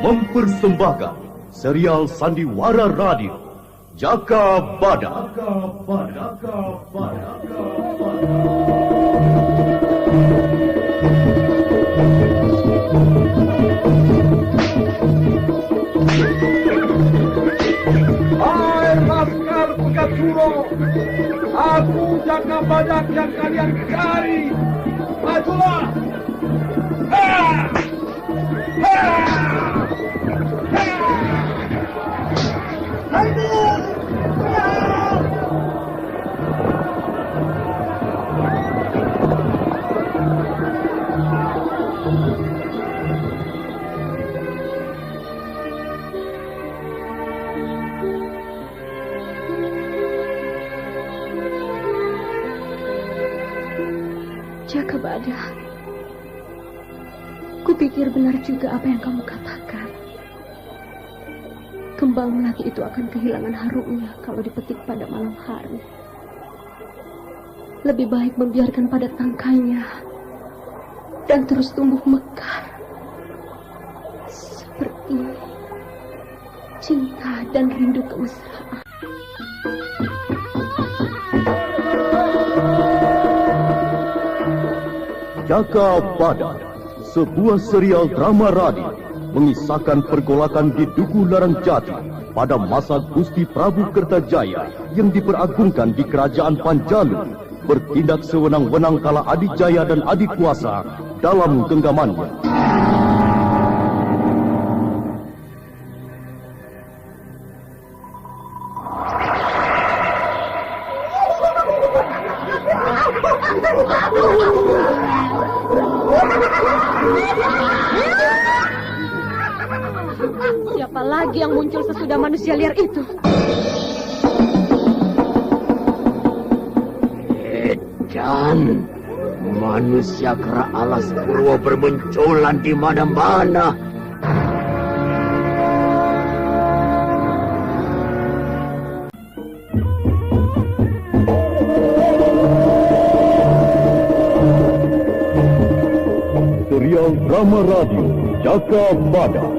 mempersembahkan serial Sandiwara Radio Jaka Badak. Hai Laskar Pegasuro, aku Jaka Badak yang kalian cari. Majulah! Jaka Badak, kupikir benar juga apa yang kamu katakan. Kembang melati itu akan kehilangan harumnya kalau dipetik pada malam hari. Lebih baik membiarkan pada tangkainya dan terus tumbuh mekar. Seperti cinta dan rindu kemesraan. Jaka Badak, sebuah serial drama radio mengisahkan pergolakan di Dukuh Larang Jati pada masa Gusti Prabu Kertajaya yang diperagungkan di Kerajaan Panjalu, bertindak sewenang-wenang kala Adijaya dan Adikuasa dalam genggamannya. Siapa lagi yang muncul sesudah manusia liar itu? Dan manusia kera alas purwo bermunculan di mana-mana. Serial drama radio Jaka Badak,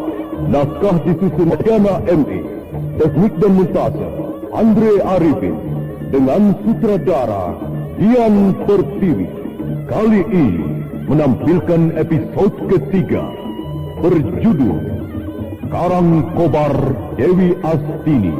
naskah disusun Diana M.E, teknik dan montase Andre Arifin, dengan sutradara Dian Pertiwi. Kali ini menampilkan episode ketiga berjudul Karang Kobar Dewi Astini.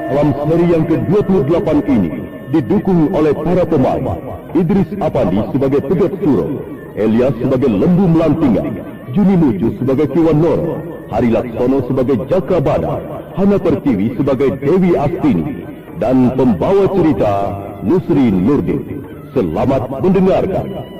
Dalam seri yang ke-28 ini didukung oleh para pemain Idris Apandi sebagai Pegat Suro, Elias sebagai Lembu Melantingan, Juni Nuju sebagai Kiwan Noro, Hari Laksono sebagai Jaka Badak, Hana Pertiwi sebagai Dewi Astini, dan pembawa cerita Nusri Nurdin. Selamat mendengarkan.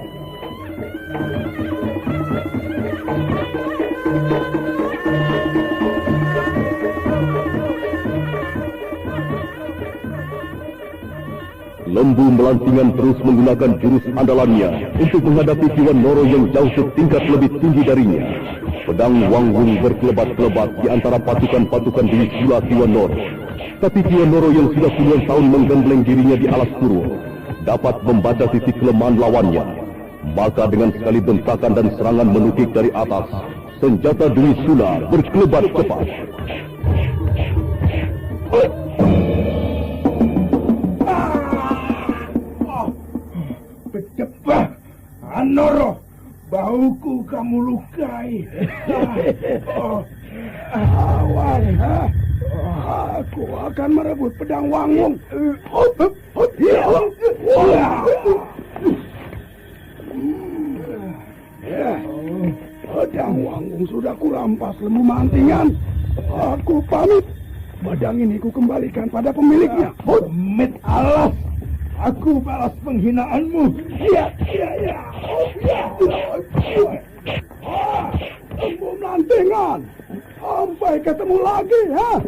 Lembu Melantingan terus menggunakan jurus andalannya untuk menghadapi Kiwan Noro yang jauh setingkat lebih tinggi darinya. Pedang Wangwung berkelebat-kelebat di antara pasukan-pasukan Dewi Sula Kiwan Noro. Tapi Kiwan Noro yang sudah puluhan tahun menggembleng dirinya di alas purwo dapat membaca titik kelemahan lawannya. Maka dengan sekali bentakan dan serangan menukik dari atas, senjata Dewi Sula berkelebat cepat. Noro, bauku kamu lukai. Awas, aku akan merebut pedang Wangwung. Pedang Wangwung sudah kurampas Lembu Melantingan. Aku pamit. Pedang ini ku kembalikan pada pemiliknya. Demit alas. Aku balas penghinaanmu. Iya. Lembu Melantingan. Sampai ketemu lagi, ha?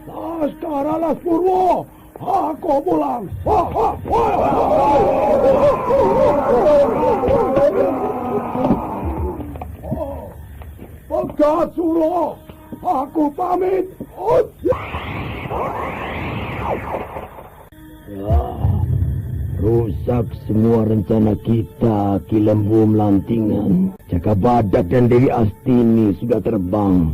Laskar Alas Purwo. Aku pulang. Pegat Suro. Aku pamit. Rusak semua rencana kita, Ki Lembu Melantingan. Jaka Badak dan Dewi Astini sudah terbang.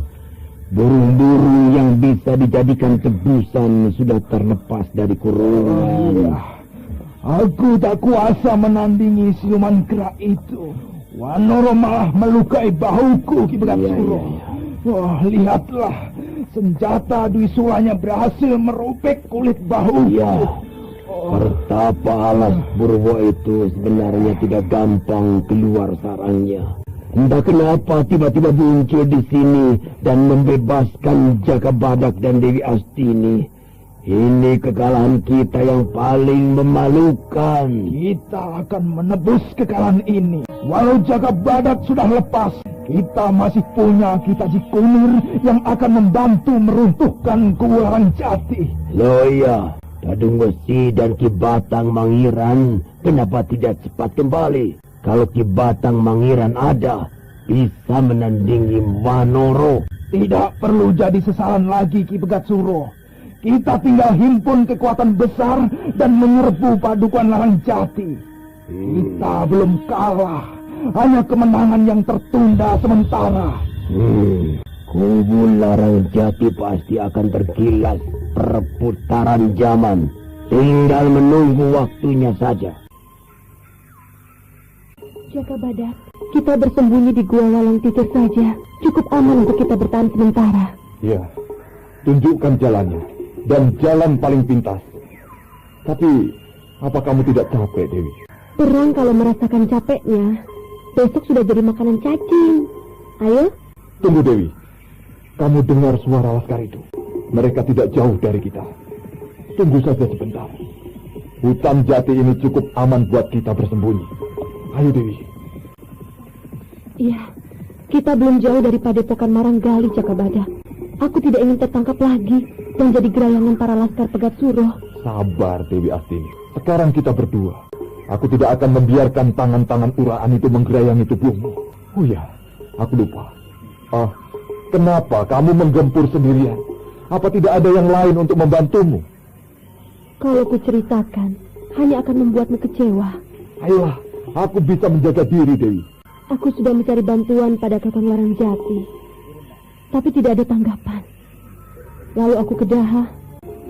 Burung-burung yang bisa dijadikan tebusan sudah terlepas dari kurungan. Aku tak kuasa menandingi siluman kera itu. Wanoro malah melukai bahuku, Ki Pegat Suro. Wah, lihatlah. Senjata Dwi Sulanya berhasil merobek kulit bahuku. Pertapa Alas Purwo itu sebenarnya tidak gampang keluar sarangnya. Entah kenapa tiba-tiba muncul di sini dan membebaskan Jaka Badak dan Dewi Astini. Ini kekalahan kita yang paling memalukan. Kita akan menebus kekalahan ini. Walau Jaka Badak sudah lepas, kita masih punya Kitaji Kunir yang akan membantu meruntuhkan Kuwaran Jati. Loh iya, Dadung Wesi dan Ki Batang Mangiran kenapa tidak cepat kembali? Kalau Ki Batang Mangiran ada, bisa menandingi Wanoro. Tidak perlu jadi sesaran lagi, Ki Pegat Suro. Kita tinggal himpun kekuatan besar dan menyerbu Padukuan Larang Jati. Kita belum kalah, hanya kemenangan yang tertunda sementara. Kubu Larang Jati pasti akan tergilas perputaran zaman. Tinggal menunggu waktunya saja. Jaka Badak, kita bersembunyi di Gua Walang Titir saja. Cukup aman untuk kita bertahan sementara. Ya, tunjukkan jalannya. Dan jalan paling pintas. Tapi, apa kamu tidak capek, Dewi? Perang kalau merasakan capeknya, besok sudah jadi makanan cacing. Ayo. Tunggu, Dewi. Kamu dengar suara laskar itu. Mereka tidak jauh dari kita. Tunggu saja sebentar. Hutan Jati ini cukup aman buat kita bersembunyi. Ayo, Dewi. Iya, kita belum jauh dari Padepokan Maranggali, Jaka Badak. Aku tidak ingin tertangkap lagi dan jadi gerayangan para laskar Pegat Suro. Sabar, Dewi Astini. Sekarang kita berdua. Aku tidak akan membiarkan tangan-tangan uraan itu menggerayangi tubuhmu. Oh ya, aku lupa. Kenapa kamu menggempur sendirian? Apa tidak ada yang lain untuk membantumu? Kalau kuceritakan, hanya akan membuatmu kecewa. Ayolah, aku bisa menjaga diri, Dewi. Aku sudah mencari bantuan pada Kakang Larang Jati, tapi tidak ada tanggapan. Lalu aku ke Daha,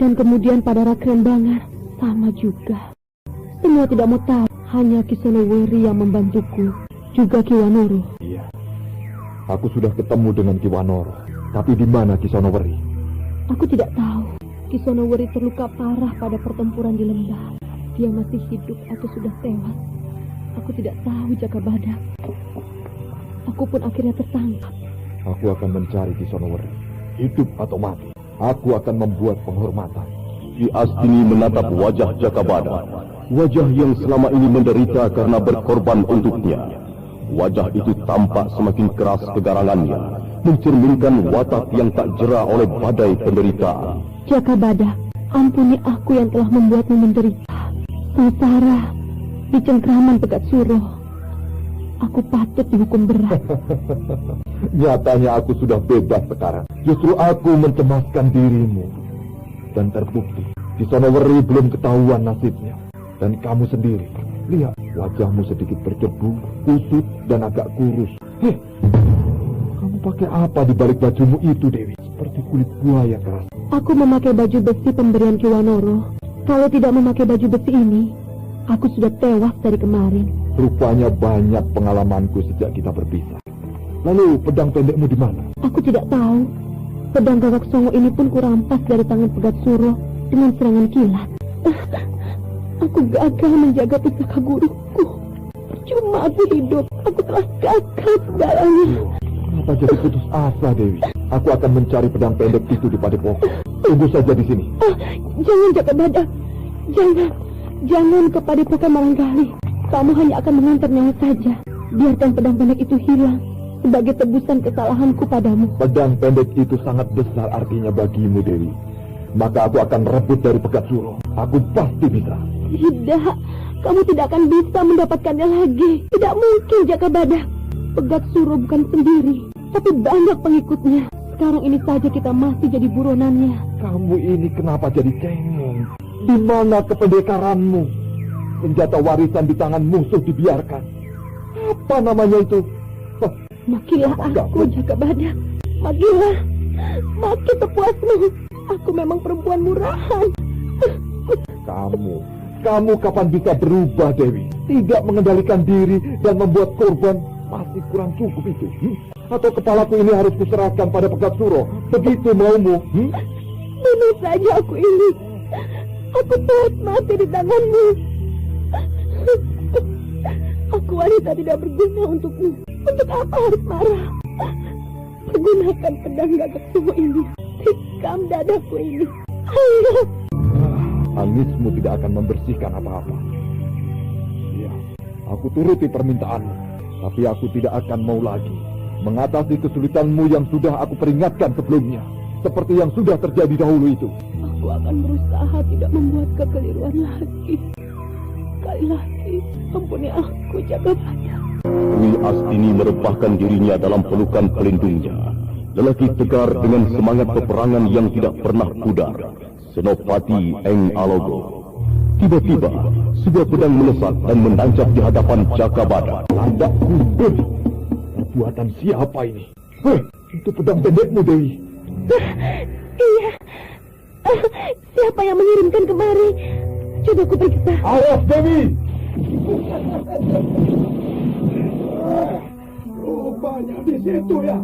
dan kemudian pada Rakren Bangar, sama juga. Semua tidak mau tahu, hanya Ki Sonoweri yang membantuku, juga Ki Wanoro. Iya, aku sudah ketemu dengan Ki Wanoro, tapi di mana Ki Sonoweri? Aku tidak tahu. Ki Sonoweri terluka parah pada pertempuran di lembah. Dia masih hidup atau sudah tewas. Aku tidak tahu, Jaka Badak. Aku pun akhirnya tertangkap. Aku akan mencari Ki Sonoweri. Hidup atau mati, aku akan membuat penghormatan. Ki Astini menatap wajah Jaka Badak. Wajah yang selama ini menderita karena berkorban untuknya. Wajah itu tampak semakin keras kegarangannya, mencerminkan watak yang tak jera oleh badai penderitaan. Jaka Badak, ampuni aku yang telah membuatmu menderita. Sengsara di cengkraman Pegat Suro. Aku patut dihukum berat. Nyatanya aku sudah bebas sekarang. Justru aku mencemaskan dirimu. Dan terbukti, Ki Sonoweri belum ketahuan nasibnya. Dan kamu sendiri, lihat, wajahmu sedikit berdebu, kusut, dan agak kurus. Kamu pakai apa di balik bajumu itu, Dewi? Seperti kulit buaya keras. Aku memakai baju besi pemberian Ki Wanoro. Kalau tidak memakai baju besi ini, aku sudah tewas dari kemarin. Rupanya banyak pengalamanku sejak kita berpisah. Lalu pedang pendekmu di mana? Aku tidak tahu. Pedang Gagak Songo ini pun kurampas dari tangan Pegat Suro dengan serangan kilat. Aku gagal menjaga pusaka guruku. Cuma aku hidup. Aku telah gagal segalanya. Kenapa jadi putus asa, Dewi? Aku akan mencari pedang pendek itu di Padepokan. Tunggu saja di sini. Jangan, Jaka Badak. Jangan ke Padepokan Maranggali. Kamu hanya akan mengantar nyawa saja. Biarkan pedang pendek itu hilang sebagai tebusan kesalahanku padamu. Pedang pendek itu sangat besar artinya bagimu, Dewi. Maka aku akan rebut dari Pegat Suro. Aku pasti bisa. Tidak, kamu tidak akan bisa mendapatkannya lagi. Tidak mungkin, Jaka Badak. Pegat Suro bukan sendiri, tapi banyak pengikutnya. Sekarang ini saja kita masih jadi buronannya. Kamu ini kenapa jadi cengeng? Di mana kependekaranmu? Senjata warisan di tangan musuh dibiarkan. Apa namanya itu? Makilah aku, Jaka Badak. Makilah. Maki kepuasmu. Aku memang perempuan murahan. Kamu kapan bisa berubah, Dewi? Tidak mengendalikan diri dan membuat korban masih kurang cukup itu. Atau kepalaku ini harus kuserahkan pada Pegat Suro? Begitu maumu? Bunuh saja aku ini. Aku telah mati di tanganmu. Aku wanita tidak berguna untukmu. Untuk apa harus marah? Pergunakan pedang gagak suhu ini. Tikam dadaku ini. Ayo. Tangismu tidak akan membersihkan apa-apa. Iya, aku turuti permintaanmu. Tapi aku tidak akan mau lagi mengatasi kesulitanmu yang sudah aku peringatkan sebelumnya. Seperti yang sudah terjadi dahulu itu. Aku akan berusaha tidak membuat kekeliruan lagi. Sekali lagi, ampuni aku, Jaka Badak. Dwi Astini merebahkan dirinya dalam pelukan pelindungnya. Lelaki tegar dengan semangat peperangan yang tidak pernah pudar. Senopati Eng Alogo. Tiba-tiba, sebuah pedang melesat dan menancap di hadapan Jaka Badak. Landak kumpul. Perbuatan siapa ini? Itu pedang pendekmu, Dewi. Iya. Siapa yang mengirimkan kemari? Coba ku periksa. Awas, Dewi! Rupanya di situ ya.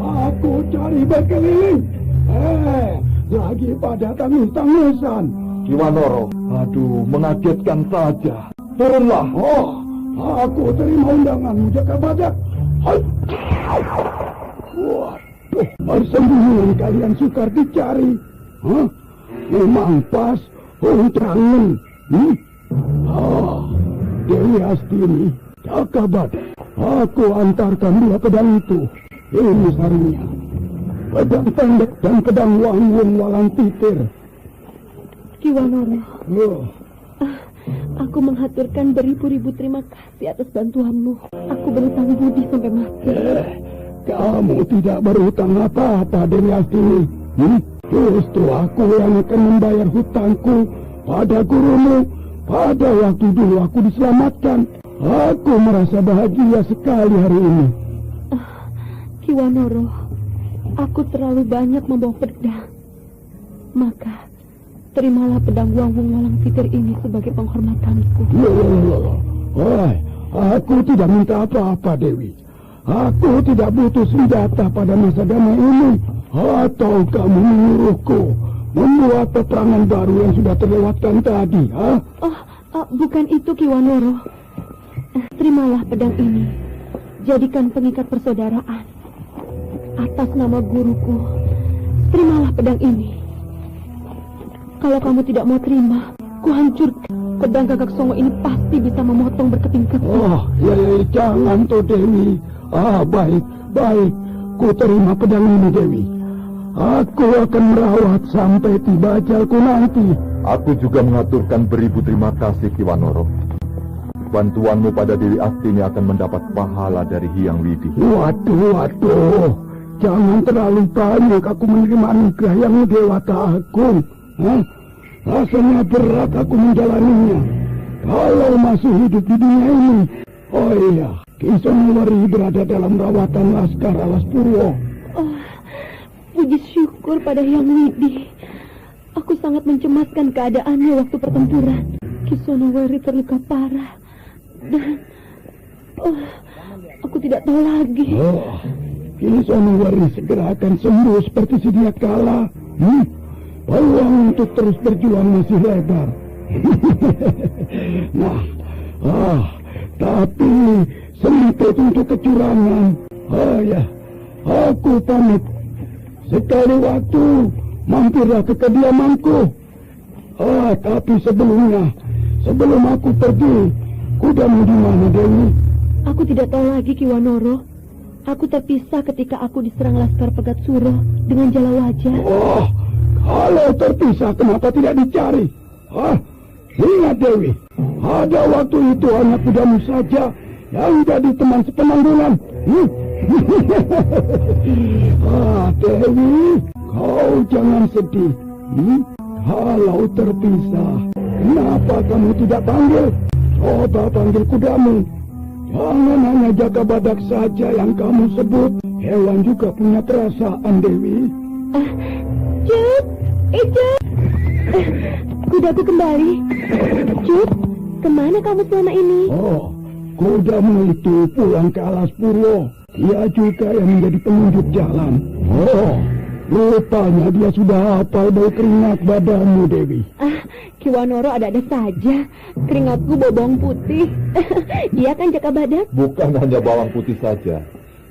Aku cari berkeliling. Lagi pada tangis-tangisan. Kiwanoro, aduh, mengagetkan saja. Turunlah. Aku terima undanganmu, Jaka Badak. Waduh, persembunyian kalian sukar dicari. Memang pas terangan. Dewi Astini, Jaka Badak. Aku antarkan dua pedang itu. Ini sarinya. Pedang pendek dan pedang wangwung walang titir. Kiwanoro. Aku menghaturkan beribu-ribu terima kasih atas bantuanmu. Aku berhutang budi sampai mati. Kamu tidak berhutang apa-apa, Dewi Astini. Justru aku yang akan membayar hutangku pada gurumu. Pada waktu dulu aku diselamatkan. Aku merasa bahagia sekali hari ini. Kiwanoro, aku terlalu banyak membawa pedang. Maka terimalah pedang wangwung walang titir ini sebagai penghormatanku. Aku tidak minta apa-apa, Dewi. Aku tidak butuh senjata pada masa damai ini. Atau kamu menyuruhku membuat peperangan baru yang sudah terlewatkan tadi, bukan itu, Kiwanoro. Terimalah pedang ini. Jadikan pengikat persaudaraan. Atas nama guruku, terimalah pedang ini. Kalau kamu tidak mau terima, kuhancurkan. Pedang Gagak Songo ini pasti bisa memotong berkeping-keping. Jangan tuh, Dewi. Baik. Ku terima pedang ini, Dewi. Aku akan merawat sampai tiba ajalku nanti. Aku juga mengaturkan beribu terima kasih, Kiwanoro. Bantuanmu pada Dewi Astini akan mendapat pahala dari Hyang Widi. Waduh. Jangan terlalu banyak aku menerima anugerah yang Dewata Agung. Rasanya berat aku menjalaninya. Kalau masih hidup di dunia ini. Oh iya, Ki Sonowari berada dalam rawatan Laskar Alas Purwo. Puji syukur pada Hyang Widi. Aku sangat mencemaskan keadaannya waktu pertempuran. Ki Sonowari terluka parah. Dan aku tidak tahu lagi. Ki Sonowari segera akan sembuh seperti sedia kala. Peluang untuk terus berjuang masih lebar. Tapi sempit untuk kecurangan. Aku pamit. Sekali waktu mampirlah ke kediamanku. Tapi sebelum aku pergi, kudamu di mana, Dewi? Aku tidak tahu lagi, Kiwanoro. Aku terpisah ketika aku diserang Laskar Pegat Suro dengan Jala Wajah. Kalau terpisah, kenapa tidak dicari? Ingat, Dewi, ada waktu itu hanya kudamu saja yang jadi teman sepenanggungan. Dewi, kau jangan sedih. Kalau terpisah, kenapa kamu tidak panggil? Coba panggil kudamu. Jangan hanya Jaka Badak saja yang kamu sebut. Hewan juga punya perasaan, Dewi. Cut, Cut. Kudaku kembali. Cut, kemana kamu selama ini? Oh, kudamu itu pulang ke Alas Purwo. Dia juga yang menjadi penunjuk jalan. Oh, rupanya dia sudah hafal bau keringat badanmu, Dewi. Ki Wanoro ada-ada saja. Keringatku bau bawang putih. Iya kan Jaka Badak? Bukan hanya bawang putih saja.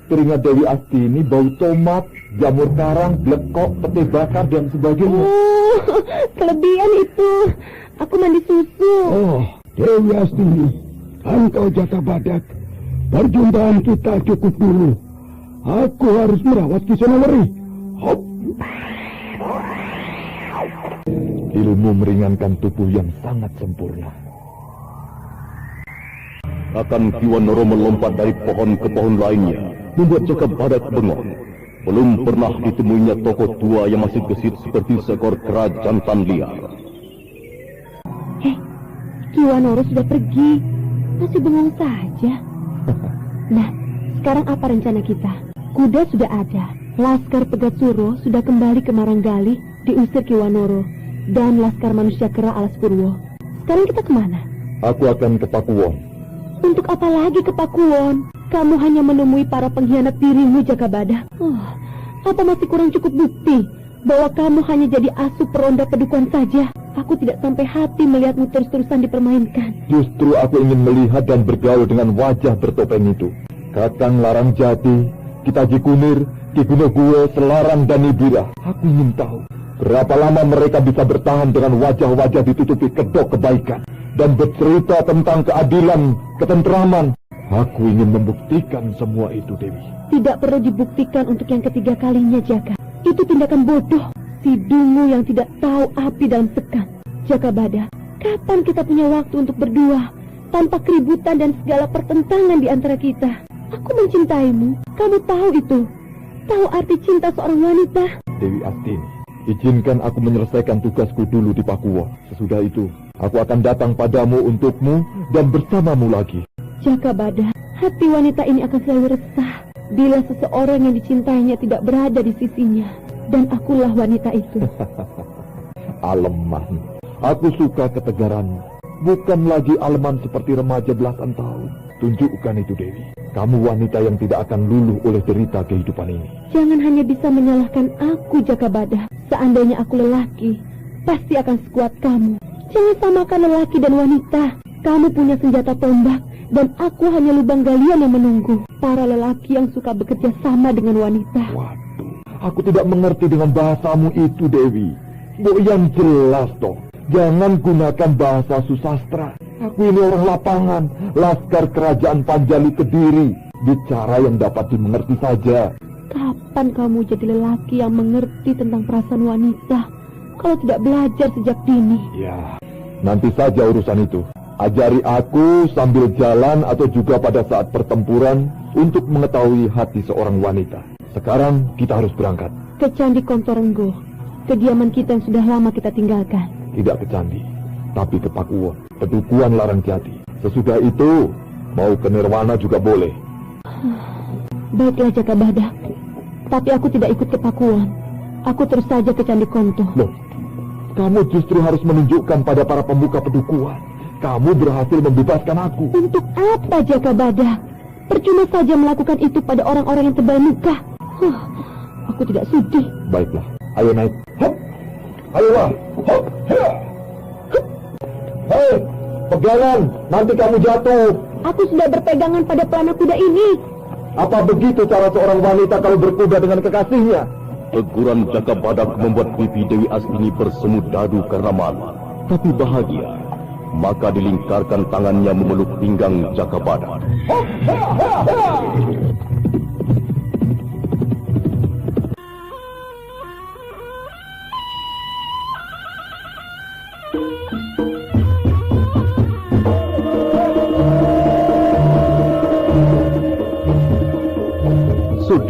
Keringat Dewi Astini bau tomat, jamur karang, blekok, pete bakar, dan sebagainya. Oh, kelebihan itu. Aku mandi susu. Oh, Dewi Astini, engkau Jaka Badak. Perjumpaan kita cukup dulu. Aku harus merawat Kisanawari. Hop. Ilmu meringankan tubuh yang sangat sempurna. Akan Ki Wanoro melompat dari pohon ke pohon lainnya, membuat Jaka Badak bengong. Belum pernah ditemuinya tokoh tua yang masih gesit seperti seekor kera jantan liar. Ki Wanoro sudah pergi. Masih bengong saja. Nah, sekarang apa rencana kita? Kuda sudah ada. Laskar Pegat Suro sudah kembali ke Maranggali, diusir Ki Wanoro. Dan Laskar Manusia Kera Alas Purwo. Sekarang kita kemana? Aku akan ke Pakuwon. Untuk apa lagi ke Pakuwon? Kamu hanya menemui para pengkhianat dirimu, Jaka Badak. Apa masih kurang cukup bukti bahwa kamu hanya jadi asup peronda pedukuhan saja? Aku tidak sampai hati melihatmu terus-terusan dipermainkan. Justru aku ingin melihat dan bergaul dengan wajah bertopeng itu. Kakang Larang Jati, Kitaji Kunir, Ki Gunogue, Selarang, dan Nibira. Aku ingin tahu berapa lama mereka bisa bertahan dengan wajah-wajah ditutupi kedok kebaikan dan bercerita tentang keadilan, ketentraman. Aku ingin membuktikan semua itu, Dewi. Tidak perlu dibuktikan untuk yang ketiga kalinya, Jaka. Itu tindakan bodoh. Si dungu yang tidak tahu api dalam sekam. Jaka Badak, kapan kita punya waktu untuk berdua tanpa keributan dan segala pertentangan di antara kita? Aku mencintaimu. Kamu tahu itu. Tahu arti cinta seorang wanita. Dewi Astini, izinkan aku menyelesaikan tugasku dulu di Pakuwon. Sesudah itu, aku akan datang padamu untukmu dan bersamamu lagi. Jaka Badak, hati wanita ini akan selalu resah bila seseorang yang dicintainya tidak berada di sisinya. Dan akulah wanita itu. Aleman, aku suka ketegaranmu. Bukan lagi aleman seperti remaja belasan tahun. Tunjukkan itu, Dewi. Kamu wanita yang tidak akan luluh oleh derita kehidupan ini. Jangan hanya bisa menyalahkan aku, Jaka Badak. Seandainya aku lelaki, pasti akan sekuat kamu. Jangan samakan lelaki dan wanita. Kamu punya senjata tombak, dan aku hanya lubang galian yang menunggu. Para lelaki yang suka bekerja sama dengan wanita. Waduh, aku tidak mengerti dengan bahasamu itu, Dewi. Yang jelas toh, jangan gunakan bahasa susastra. Aku ini orang lapangan, laskar kerajaan Panjali Kediri. Bicara yang dapat dimengerti saja. Kapan kamu jadi lelaki yang mengerti tentang perasaan wanita kalau tidak belajar sejak dini? Ya, nanti saja urusan itu. Ajari aku sambil jalan atau juga pada saat pertempuran untuk mengetahui hati seorang wanita. Sekarang kita harus berangkat. Ke Candi Kontorenggo, kediaman kita yang sudah lama kita tinggalkan. Tidak ke Candi, tapi ke Pakuwon, pedukuhan Larang Jati. Sesudah itu, mau ke Nirwana juga boleh. Baiklah Jaka Badak, tapi aku tidak ikut ke Pakuwon. Aku terus saja ke Candi Konto. Loh, kamu justru harus menunjukkan pada para pembuka pedukuhan. Kamu berhasil membebaskan aku. Untuk apa Jaka Badak? Percuma saja melakukan itu pada orang-orang yang tebal muka. Aku tidak sudi. Baiklah, ayo naik. Hop, ayolah. Hop, hop. Hei, pegangan, nanti kamu jatuh. Aku sudah berpegangan pada pelana kuda ini. Apa begitu cara seorang wanita kalau berkuda dengan kekasihnya? Teguran Jaka Badak membuat pipi Dewi Astini bersemu dadu karena malu. Tapi bahagia. Maka dilingkarkan tangannya memeluk pinggang Jaka Badak.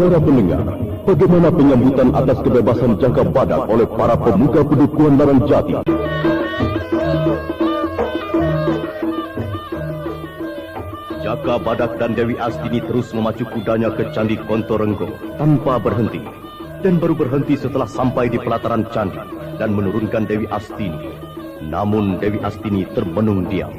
Saudara pendengar, bagaimana penyambutan atas kebebasan Jaka Badak oleh para pemuda pedukuhan Larangjati? Jaka Badak dan Dewi Astini terus memacu kudanya ke Candi Kontorenggo tanpa berhenti. Dan baru berhenti setelah sampai di pelataran candi dan menurunkan Dewi Astini. Namun Dewi Astini termenung diam.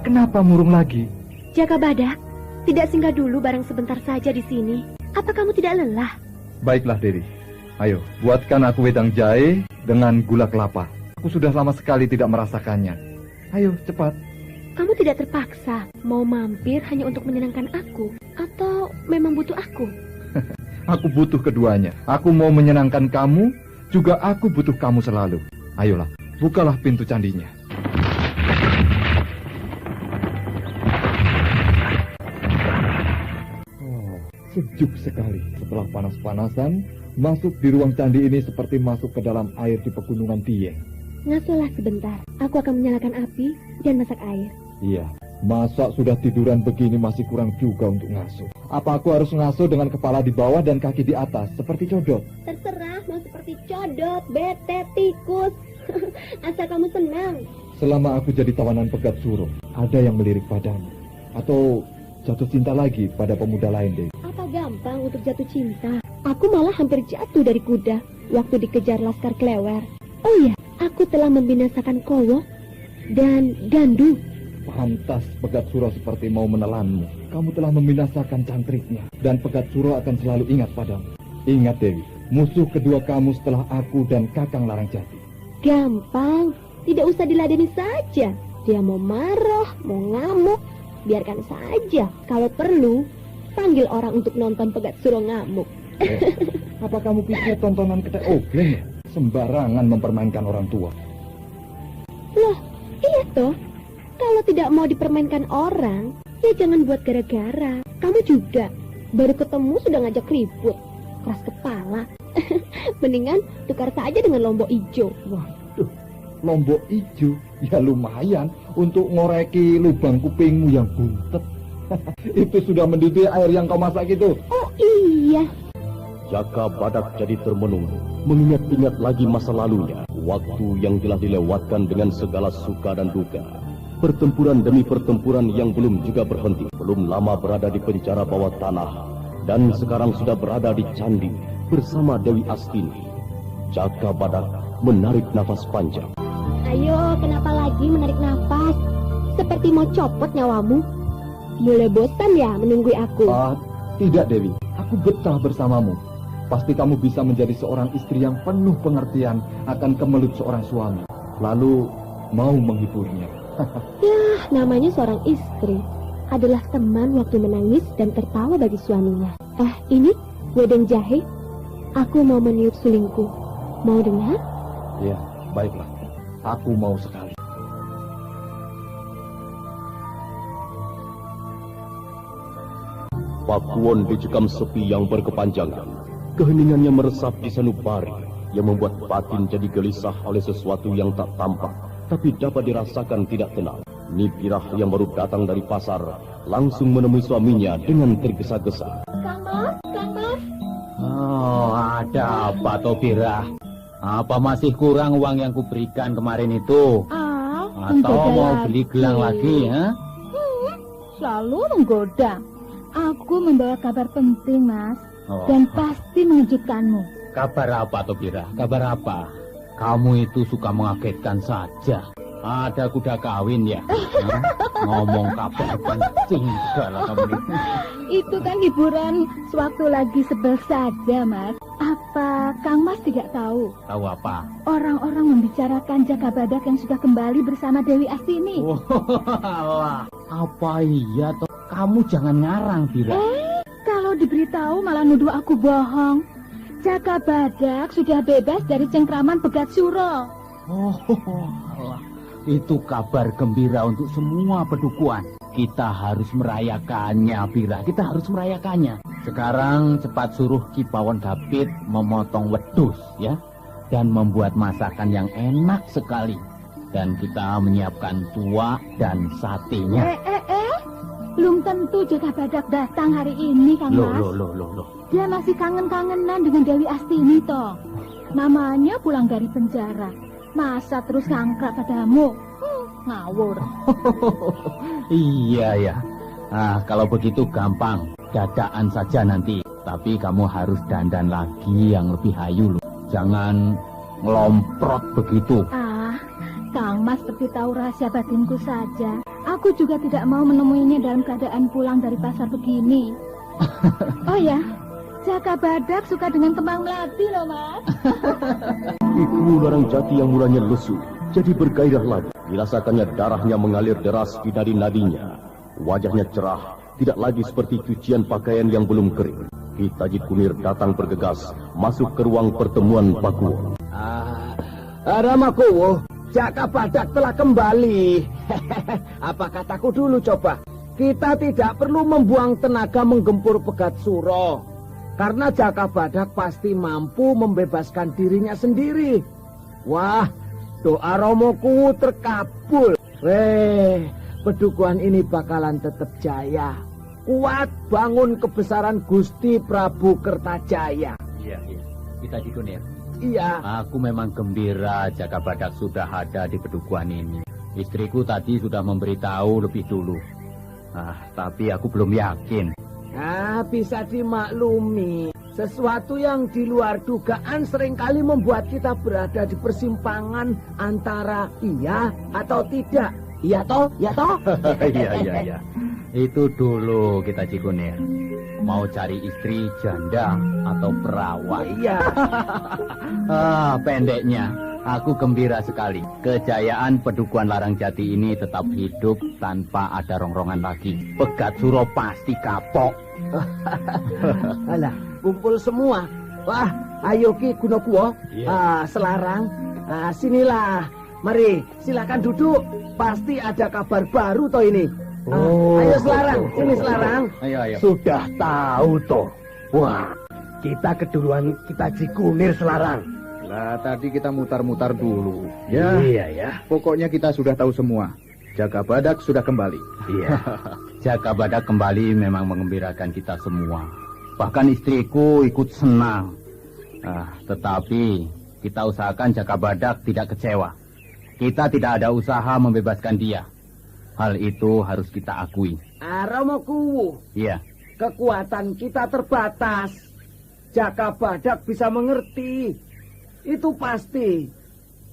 Kenapa murung lagi? Jaka Badak, tidak singgah dulu barang sebentar saja di sini. Apa kamu tidak lelah? Baiklah, Dewi. Ayo, buatkan aku wedang jahe dengan gula kelapa. Aku sudah lama sekali tidak merasakannya. Ayo, cepat. Kamu tidak terpaksa mau mampir hanya untuk menyenangkan aku? Atau memang butuh aku? Aku butuh keduanya. Aku mau menyenangkan kamu, juga aku butuh kamu selalu. Ayolah, bukalah pintu candinya. Oh, sejuk sekali. Setelah panas-panasan, masuk di ruang candi ini seperti masuk ke dalam air di pegunungan Dieng. Ngasuhlah sebentar. Aku akan menyalakan api dan masak air. Iya, masa sudah tiduran begini masih kurang juga untuk ngasuh. Apa aku harus ngasuh dengan kepala di bawah dan kaki di atas, seperti codot? Terserah mau seperti codot, betet, tikus. Asal kamu senang. Selama aku jadi tawanan Pegat Suro, ada yang melirik padamu? Atau jatuh cinta lagi pada pemuda lain, Dewi? Apa gampang untuk jatuh cinta? Aku malah hampir jatuh dari kuda waktu dikejar Laskar Klewer. Oh iya, aku telah membinasakan Kowo dan Gandu. Pantas Pegat Suro seperti mau menelanmu. Kamu telah membinasakan cantriknya, dan Pegat Suro akan selalu ingat padamu. Ingat, Dewi, musuh kedua kamu setelah aku dan Kakang Larangjati. Gampang, tidak usah diladeni saja. Dia mau marah, mau ngamuk, biarkan saja. Kalau perlu, panggil orang untuk nonton Pegat Suro ngamuk. Apa kamu pikir tontonan ketek ogleng ya? Sembarangan mempermainkan orang tua. Loh, iya toh. Kalau tidak mau dipermainkan orang, ya jangan buat gara-gara. Kamu juga, baru ketemu sudah ngajak ribut. Keras kepala. Mendingan tukar saja dengan lombok ijo. Waduh, lombok ijo? Ya lumayan untuk ngoreki lubang kupingmu yang buntet. Itu sudah mendidih air yang kau masak itu. Oh iya. Jaka Badak jadi termenung, mengingat-ingat lagi masa lalunya, waktu yang telah dilewatkan dengan segala suka dan duka. Pertempuran demi pertempuran yang belum juga berhenti. Belum lama berada di penjara bawah tanah, dan sekarang sudah berada di candi bersama Dewi Astini. Jaka Badak menarik nafas panjang. Ayo, kenapa lagi menarik nafas? Seperti mau copot nyawamu. Mulai bosan ya menunggu aku? Tidak, Dewi. Aku betah bersamamu. Pasti kamu bisa menjadi seorang istri yang penuh pengertian akan kemelut seorang suami. Lalu mau menghiburnya. Ya, namanya seorang istri adalah teman waktu menangis dan tertawa bagi suaminya. Ini wedang jahe. Aku mau meniup sulingku. Mau dengar? Ya, baiklah. Aku mau sekali. Pakuwon dicekam sepi yang berkepanjangan. Keheningannya meresap di sanubari yang membuat batin jadi gelisah oleh sesuatu yang tak tampak, tapi dapat dirasakan tidak tenang. Nipirah yang baru datang dari pasar langsung menemui suaminya dengan tergesa-gesa. Kang Mas, Kang Mas. Oh, ada apa Tobirah? Apa masih kurang uang yang kuberikan kemarin itu? Atau mau beli gelang lagi, ha? Selalu menggoda. Aku membawa kabar penting, Mas. Dan pasti mengejutkanmu. Kabar apa, Tobirah? Kabar apa? Kamu itu suka mengagetkan saja. Ada kuda kawin ya? Ngomong kabar penting segala kamu itu. Itu kan hiburan sewaktu lagi sebel saja, Mas. Apa Kang Mas tidak tahu? Tahu apa? Orang-orang membicarakan Jaka Badak yang sudah kembali bersama Dewi Astini. Walah, apa iya toh? Kamu jangan ngarang, Bira. Kalau diberitahu malah nuduh aku bohong. Jaka Badak sudah bebas dari cengkraman Pegat Suro. Allah. Itu kabar gembira untuk semua pedukuhan. Kita harus merayakannya, Bira. Kita harus merayakannya. Sekarang cepat suruh Kipawon Dapit memotong wedhus, ya. Dan membuat masakan yang enak sekali. Dan kita menyiapkan tuak dan satenya. Belum tentu Jaka Badak datang hari ini, Kang Mas. Loh. Dia masih kangen-kangenan dengan Dewi Astini, toh. Namanya pulang dari penjara. Masa terus ngangkrak padamu? Ngawur. Iya ya. Nah, kalau begitu gampang. Dadaan saja nanti. Tapi kamu harus dandan lagi yang lebih hayu loh. Jangan ngelomprot begitu. Kang Mas seperti tahu rahasia batinku saja. Aku juga tidak mau menemuinya dalam keadaan pulang dari pasar begini. Oh ya, Jaka Badak suka dengan kembang melati loh, Mas. Iku Larang Jati yang mulanya lesu, jadi bergairah lagi. Dirasakannya darahnya mengalir deras di nadi-nadinya. Wajahnya cerah, tidak lagi seperti cucian pakaian yang belum kering. Ki Taji Kunir datang bergegas, masuk ke ruang pertemuan Pakuwo. Ramakuwo, Jaka Badak telah kembali. Apa kataku dulu coba? Kita tidak perlu membuang tenaga menggempur Pegat Suro. Karena Jaka Badak pasti mampu membebaskan dirinya sendiri. Wah, doa Romokuwo terkabul. Pedukuhan ini bakalan tetap jaya. Kuat bangun kebesaran Gusti Prabu Kertajaya. Iya. Kita Kunir. Iya. Aku memang gembira Jaka Badak sudah ada di pedukuhan ini. Istriku tadi sudah memberitahu lebih dulu. Tapi aku belum yakin. Bisa dimaklumi. Sesuatu yang di luar dugaan seringkali membuat kita berada di persimpangan antara iya atau tidak. Iya toh? Iya. Itu dulu kita Kunir. Mau cari istri janda atau perawan? Iya. Pendeknya, aku gembira sekali. Kejayaan pedukuhan Larang Jati ini tetap hidup tanpa ada rongrongan lagi. Pegat Suro pasti kapok. Alah, kumpul semua. Wah, ayo Ki Gunokuwo. Selarang. Sinilah. Mari, silakan duduk. Pasti ada kabar baru toh ini. Ayo Selarang, sini Selarang. Ayo. Sudah tahu toh. Wah, kita keduluan kita Cikunir Selarang. Lah, tadi kita mutar-mutar dulu. Iya ya. Pokoknya kita sudah tahu semua. Jaka Badak sudah kembali. Iya. Jaka Badak kembali memang mengembirakan kita semua. Bahkan istriku ikut senang. Tetapi kita usahakan Jaka Badak tidak kecewa. Kita tidak ada usaha membebaskan dia. Hal itu harus kita akui. Romokuwo. Iya. Kekuatan kita terbatas. Jaka Badak bisa mengerti. Itu pasti.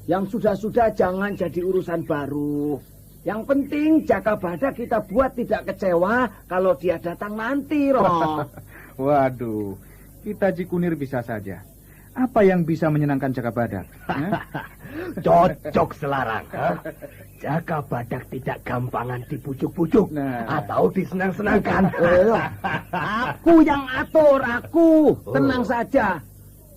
Yang sudah-sudah jangan jadi urusan baru. Yang penting Jaka Badak kita buat tidak kecewa kalau dia datang nanti, Roh. Waduh, kita Cikunir bisa saja. Apa yang bisa menyenangkan Jaka Badak? Cocok Selarang. Jaka Badak tidak gampangan dibujuk-bujuk atau disenang-senangkan. Aku yang atur, aku. Tenang saja.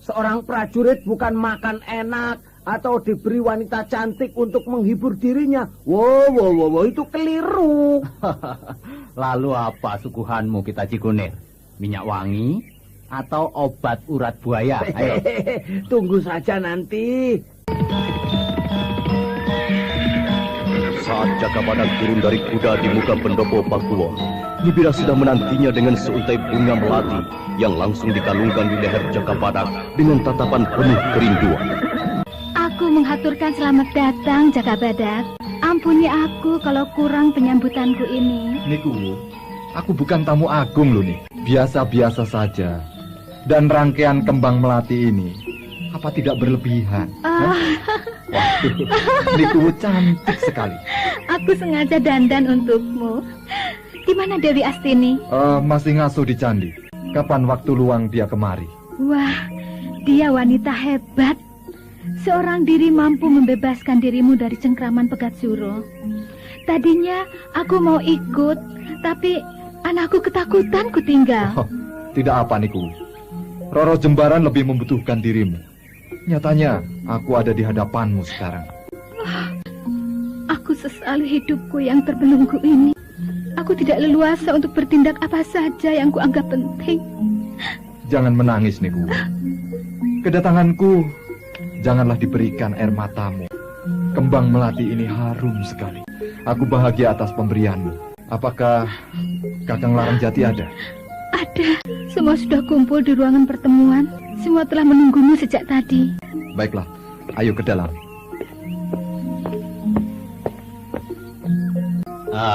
Seorang prajurit bukan makan enak atau diberi wanita cantik untuk menghibur dirinya. Wow, itu keliru. Lalu apa suguhanmu kita Cikunir? Minyak wangi atau obat urat buaya? Ayo. Tunggu saja nanti. Saat Jaka Badak turun dari kuda di muka pendopo Pakuwo, Nibira sudah menantinya dengan seuntai bunga melati yang langsung dikalungkan di leher Jaka Badak dengan tatapan penuh kerinduan. Aku menghaturkan selamat datang, Jaka Badak. Ampuni aku kalau kurang penyambutanku ini. Niku, aku bukan tamu agung loh nih. Biasa-biasa saja. Dan rangkaian kembang melati ini, apa tidak berlebihan? Waduh, Niku cantik sekali. Aku sengaja dandan untukmu. Di mana Dewi Astini? Masih ngasuh di candi. Kapan waktu luang dia kemari? Wah, dia wanita hebat. Seorang diri mampu membebaskan dirimu dari cengkraman Pegat Suro. Tadinya aku mau ikut, tapi anakku ketakutan ku tinggal. Tidak apa, Niku. Roro Jembaran lebih membutuhkan dirimu. Nyatanya, aku ada di hadapanmu sekarang. Aku sesali hidupku yang terbelenggu ini. Aku tidak leluasa untuk bertindak apa saja yang kuanggap penting. Jangan menangis, Niku. Kedatanganku, janganlah diberikan air matamu. Kembang melati ini harum sekali. Aku bahagia atas pemberianmu. Apakah Kakang Larangjati ada? Ada. Semua sudah kumpul di ruangan pertemuan. Semua telah menunggumu sejak tadi. Baiklah, ayo ke dalam.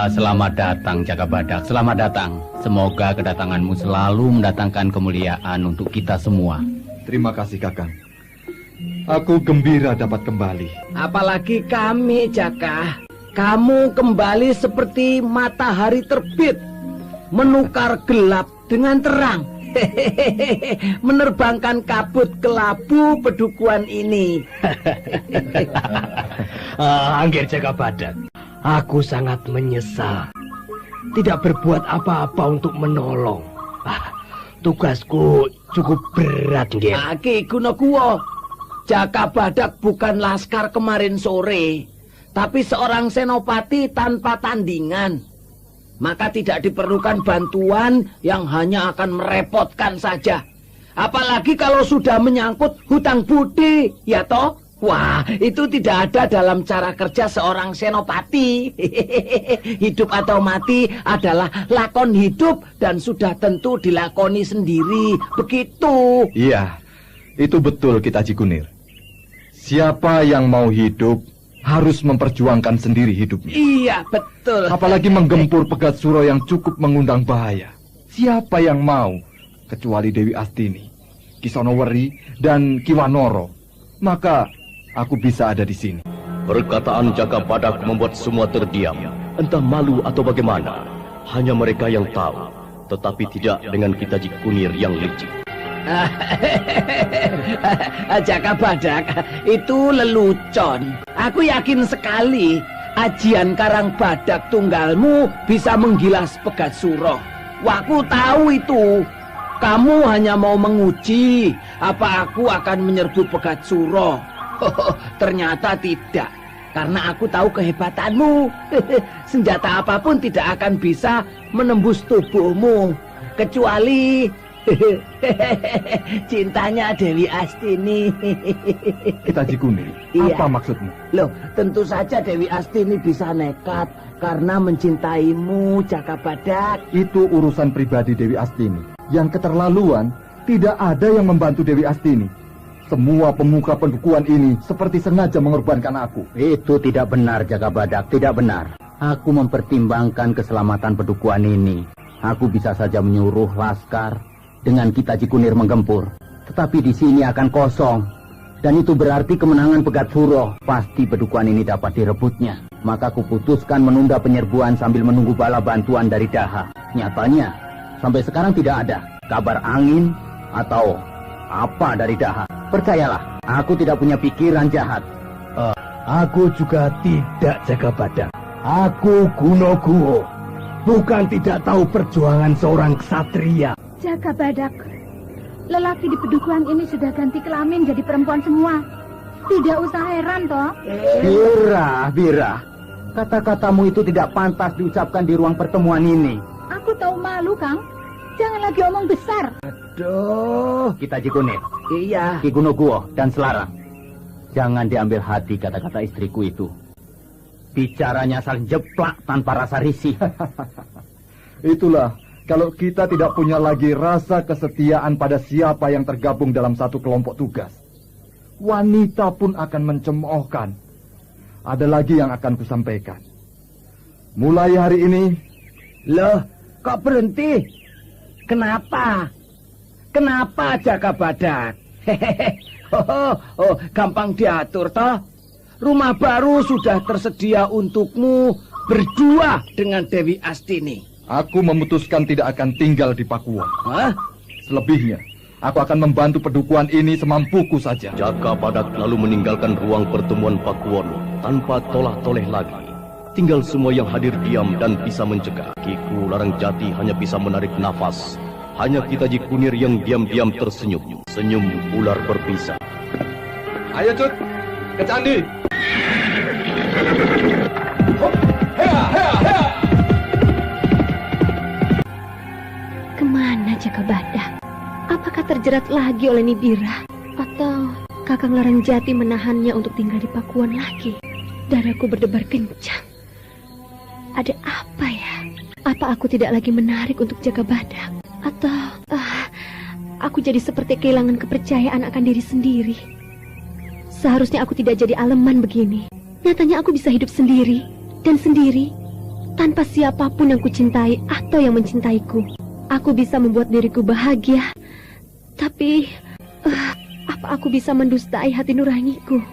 Selamat datang, Jaka Badak. Selamat datang. Semoga kedatanganmu selalu mendatangkan kemuliaan untuk kita semua. Terima kasih, Kakang. Aku gembira dapat kembali. Apalagi kami, Jaka. Kamu kembali seperti matahari terbit, menukar gelap dengan terang. Menerbangkan kabut kelabu pedukuhan ini. Anggir Jaka Badak, aku sangat menyesal tidak berbuat apa-apa untuk menolong. Tugasku cukup berat, Nggir. Ki Gunokuwo, Jaka Badak bukan laskar kemarin sore, tapi seorang senopati tanpa tandingan. Maka tidak diperlukan bantuan yang hanya akan merepotkan saja. Apalagi kalau sudah menyangkut hutang budi, ya toh? Wah, itu tidak ada dalam cara kerja seorang senopati. Hidup atau mati adalah lakon hidup dan sudah tentu dilakoni sendiri. Begitu. Iya, itu betul Kita Cikunir. Siapa yang mau hidup harus memperjuangkan sendiri hidupnya. Iya, betul. Apalagi menggempur Pegat Suro yang cukup mengundang bahaya. Siapa yang mau? Kecuali Dewi Astini, Kisonoweri, dan Kiwanoro. Maka aku bisa ada di sini. Perkataan Jaka Badak membuat semua terdiam. Entah malu atau bagaimana. Hanya mereka yang tahu. Tetapi tidak dengan Kita Cikunir yang licik. Jaka Badak, itu lelucon. Aku yakin sekali ajian Karang Badak tunggalmu bisa menggilas Pegat Suro. Aku tahu itu. Kamu hanya mau menguji apa aku akan menyerbu Pegat Suro. Ternyata tidak. Karena aku tahu kehebatanmu. Senjata apapun tidak akan bisa menembus tubuhmu. Kecuali cintanya Dewi Astini. Kita Cikunir, Iya. apa maksudmu? Loh, tentu saja Dewi Astini bisa nekat karena mencintaimu, Jaka Badak. Itu urusan pribadi Dewi Astini. Yang keterlaluan, tidak ada yang membantu Dewi Astini. Semua pemuka pendukuhan ini seperti sengaja mengorbankan aku. Itu tidak benar, Jaka Badak. Tidak benar. Aku mempertimbangkan keselamatan pedukuhan ini. Aku bisa saja menyuruh laskar dengan Kita Cikunir menggempur. Tetapi di sini akan kosong. Dan itu berarti kemenangan Pegat Suro. Pasti pedukuhan ini dapat direbutnya. Maka aku putuskan menunda penyerbuan sambil menunggu bala bantuan dari Daha. Nyatanya, sampai sekarang tidak ada kabar angin atau apa dari Daha. Percayalah, aku tidak punya pikiran jahat. Aku juga tidak, Jaka Badak. Aku Gunokuwo. Bukan tidak tahu perjuangan seorang ksatria. Jaka Badak, lelaki di pedukuhan ini sudah ganti kelamin jadi perempuan semua. Tidak usah heran toh. Bira, kata-katamu itu tidak pantas diucapkan di ruang pertemuan ini. Aku tahu malu, Kang. Jangan lagi omong besar. Aduh, Kita Cikunir, Iya. Ki Gunokuwo dan Selarang. Jangan diambil hati kata-kata istriku itu. Bicaranya saling jeplak tanpa rasa risih. Itulah, kalau kita tidak punya lagi rasa kesetiaan pada siapa yang tergabung dalam satu kelompok tugas. Wanita pun akan mencemoohkan. Ada lagi yang akan kusampaikan. Mulai hari ini... Loh, kok berhenti? Kenapa? Kenapa, Jaka Badak? Gampang diatur toh. Rumah baru sudah tersedia untukmu berdua dengan Dewi Astini. Aku memutuskan tidak akan tinggal di Pakuwon. Hah? Selebihnya, aku akan membantu pedukuhan ini semampuku saja. Jaka Badak lalu meninggalkan ruang pertemuan Pakuwono tanpa tolah-toleh lagi. Tinggal semua yang hadir diam dan bisa mencegah. Kiku Larangjati hanya bisa menarik nafas. Hanya Kita Cikunir yang diam-diam tersenyum. Senyum ular berpisah. Ayo Cut, ke candi. Kemana Jaka Badak? Apakah terjerat lagi oleh Nibira? Atau Kakang Larangjati menahannya untuk tinggal di Pakuwon lagi? Dadaku berdebar kencang. Ada apa ya? Apa aku tidak lagi menarik untuk jaga badak? Atau aku jadi seperti kehilangan kepercayaan akan diri sendiri? Seharusnya aku tidak jadi aleman begini. Nyatanya aku bisa hidup sendiri dan sendiri, tanpa siapapun yang kucintai atau yang mencintaiku. Aku bisa membuat diriku bahagia. Tapi, apa aku bisa mendustai hati nuraniku?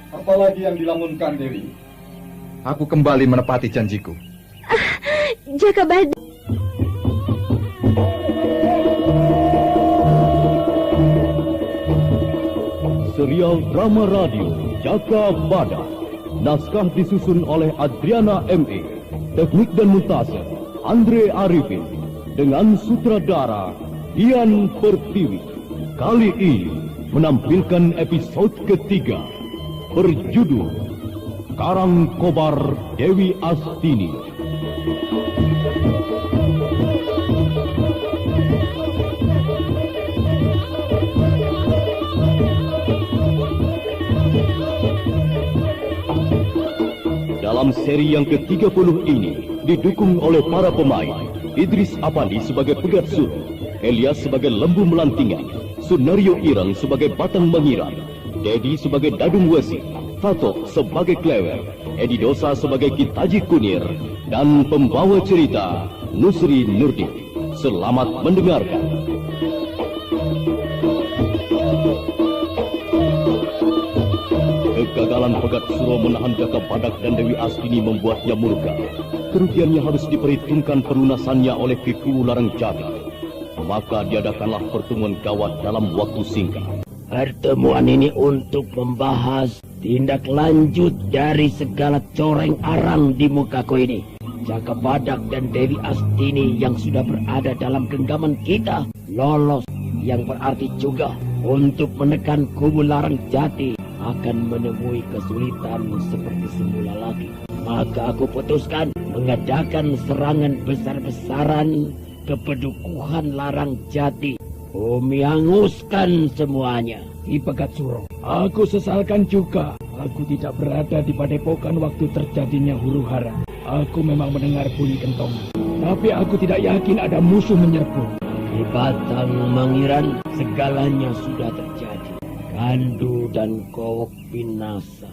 Apalagi yang dilamunkan, Dewi? Aku kembali menepati janjiku. Jaga badak. Serial drama radio Jaka Badak. Naskah disusun oleh Adriana M.E. Teknik dan montase Andre Arifin. Dengan sutradara Dian Pertiwi. Kali ini menampilkan episode ketiga berjudul Karang Kobar Dewi Astini. Dalam seri yang ke-30 ini didukung oleh para pemain Idris Apandi sebagai Pegat Suruh, Elias sebagai Lembu Melantingan, Sunario Ireng sebagai Batang Mengiran, Dedi sebagai Dadung Wesi, Fatok sebagai Klewer, Edi Dosa sebagai Kitaji Kunir, dan pembawa cerita Nusri Nurdin. Selamat mendengarkan. Kegagalan Pegat Suro menahan Jaka Badak dan Dewi Astini membuatnya murka. Kerugiannya harus diperhitungkan pelunasannya oleh Kiku Larang Jaga. Maka diadakanlah pertemuan gawat dalam waktu singkat. Pertemuan ini untuk membahas tindak lanjut dari segala coreng arang di mukaku ini. Jaka Badak dan Dewi Astini yang sudah berada dalam genggaman kita lolos, yang berarti juga untuk menekan kubu Larang Jati akan menemui kesulitan seperti semula lagi. Maka aku putuskan mengadakan serangan besar-besaran ke pedukuhan Larang Jati. Hanguskan semuanya. Ki Pegat Suro, aku sesalkan juga aku tidak berada di padepokan waktu terjadinya huru-hara. Aku memang mendengar bunyi kentongan, tapi aku tidak yakin ada musuh menyerbu. Di Batang Mangiran segalanya sudah terjadi. Gandu dan Kowok binasa.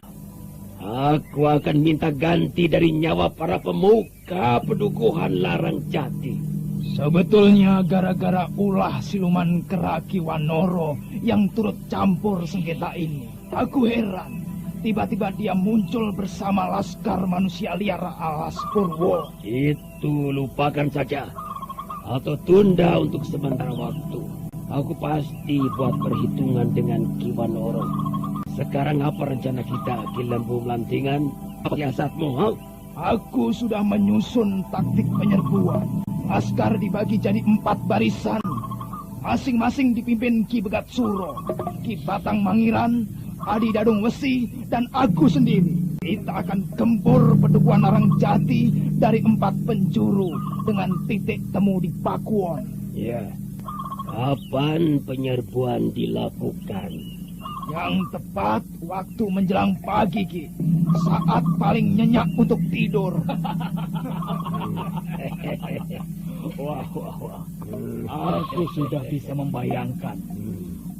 Aku akan minta ganti dari nyawa para pemuka pedukuhan Larang Jati. Sebetulnya gara-gara ulah siluman kera Ki Wanoro yang turut campur sengketa ini. Aku heran, tiba-tiba dia muncul bersama laskar manusia liar alas Purwo. Itu lupakan saja, atau tunda untuk sementara waktu. Aku pasti buat perhitungan dengan Ki Wanoro. Sekarang apa rencana kita, Ki Lembu Melantingan? Apa siasatmu? Aku sudah menyusun taktik penyerbuan. Laskar dibagi jadi 4 barisan. Masing-masing dipimpin Ki Pegat Suro, Ki Batang Mangiran, Adi Dadung Wesi, dan aku sendiri. Kita akan gempur pedukuhan Larang Jati dari 4 penjuru dengan titik temu di Pakuwon. Ya. Kapan penyerbuan dilakukan? Yang tepat waktu menjelang pagi, Ki. Saat paling nyenyak untuk tidur. Wah. Aku sudah bisa membayangkan.